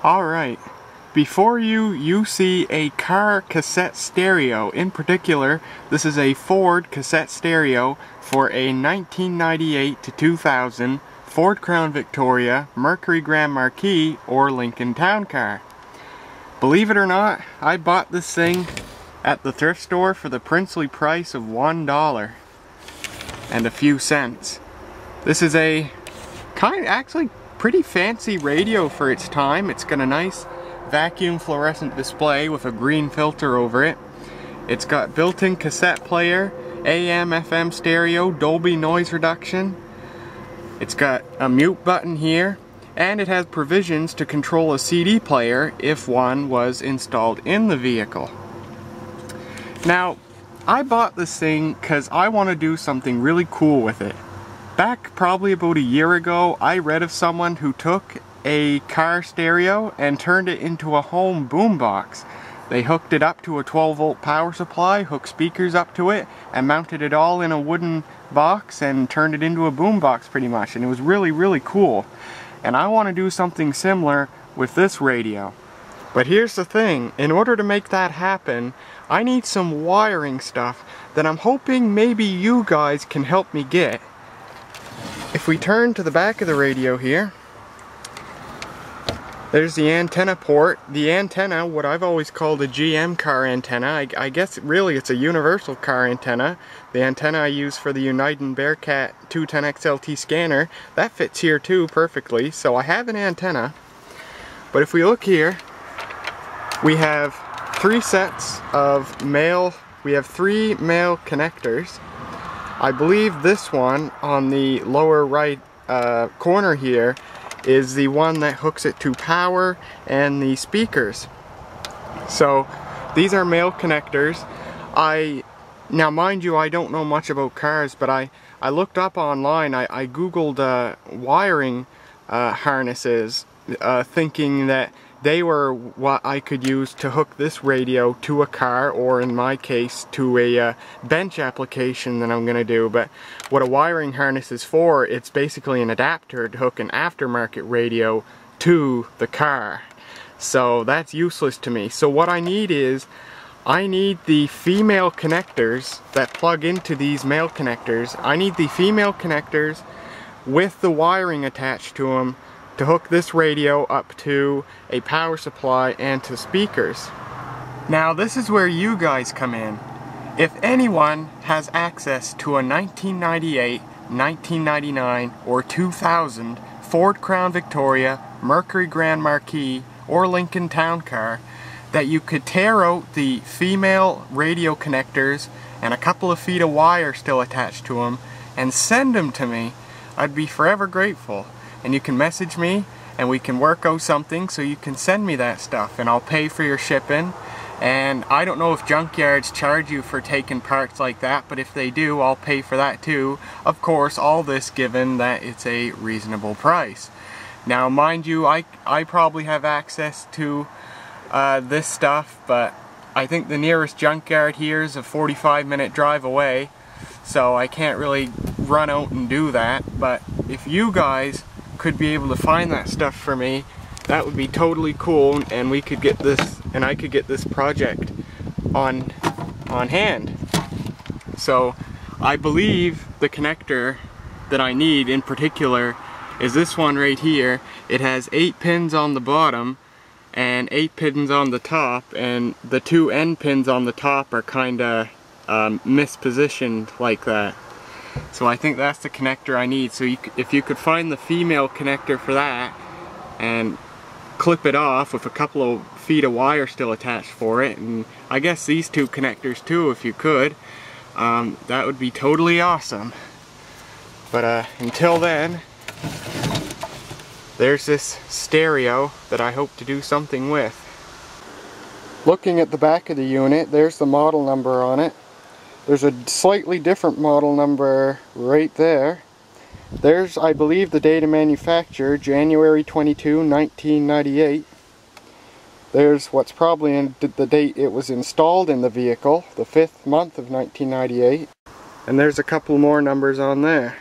Alright, before you see a car cassette stereo. In particular, this is a Ford cassette stereo for a 1998 to 2000 Ford Crown Victoria, Mercury Grand Marquis, or Lincoln Town Car. Believe it or not, I bought this thing at the thrift store for the princely price of $1 and a few cents. This is a actually pretty fancy radio for its time. It's got a nice vacuum fluorescent display with a green filter over it. It's got built-in cassette player, AM, FM stereo, Dolby noise reduction. It's got a mute button here, and it has provisions to control a CD player if one was installed in the vehicle. Now, I bought this thing because I want to do something really cool with it. Back probably about a year ago, I read of someone who took a car stereo and turned it into a home boombox. They hooked it up to a 12-volt power supply, hooked speakers up to it, and mounted it all in a wooden box and turned it into a boombox pretty much. And it was really, really cool. And I want to do something similar with this radio. But here's the thing, in order to make that happen, I need some wiring stuff that I'm hoping maybe you guys can help me get. If we turn to the back of the radio here, there's the antenna port. The antenna, what I've always called a GM car antenna, I guess really it's a universal car antenna. The antenna I use for the Uniden Bearcat 210 XLT scanner, that fits here too perfectly, so I have an antenna. But if we look here, we have three male connectors. I believe this one on the lower right corner here is the one that hooks it to power and the speakers. So these are male connectors. Now mind you, I don't know much about cars, but I looked up online, I googled wiring harnesses, thinking that they were what I could use to hook this radio to a car, or in my case to a bench application that I'm going to do. But what a wiring harness is for, it's basically an adapter to hook an aftermarket radio to the car. So that's useless to me. So what I need is, I need the female connectors that plug into these male connectors. I need the female connectors with the wiring attached to them to hook this radio up to a power supply and to speakers. Now this is where you guys come in. If anyone has access to a 1998, 1999, or 2000 Ford Crown Victoria, Mercury Grand Marquis, or Lincoln Town Car, that you could tear out the female radio connectors and a couple of feet of wire still attached to them and send them to me, I'd be forever grateful. And you can message me and we can work out something so you can send me that stuff, and I'll pay for your shipping. And I don't know if junkyards charge you for taking parts like that, but if they do, I'll pay for that too. Of course, all this given that it's a reasonable price. Now mind you, I probably have access to this stuff, but I think the nearest junkyard here is a 45-minute drive away, so I can't really run out and do that. But if you guys could be able to find that stuff for me, that would be totally cool, and we could get this, and I could get this project on hand. So I believe the connector that I need in particular is this one right here. It has 8 pins on the bottom and 8 pins on the top, and the 2 end pins on the top are kinda mispositioned like that. So I think that's the connector I need. So if you could find the female connector for that and clip it off with a couple of feet of wire still attached for it, and I guess these 2 connectors too if you could, that would be totally awesome. But until then, there's this stereo that I hope to do something with. Looking at the back of the unit, there's the model number on it. There's a slightly different model number right there. There's, I believe, the date of manufacture, January 22, 1998. There's what's probably the date it was installed in the vehicle, the 5th month of 1998. And there's a couple more numbers on there.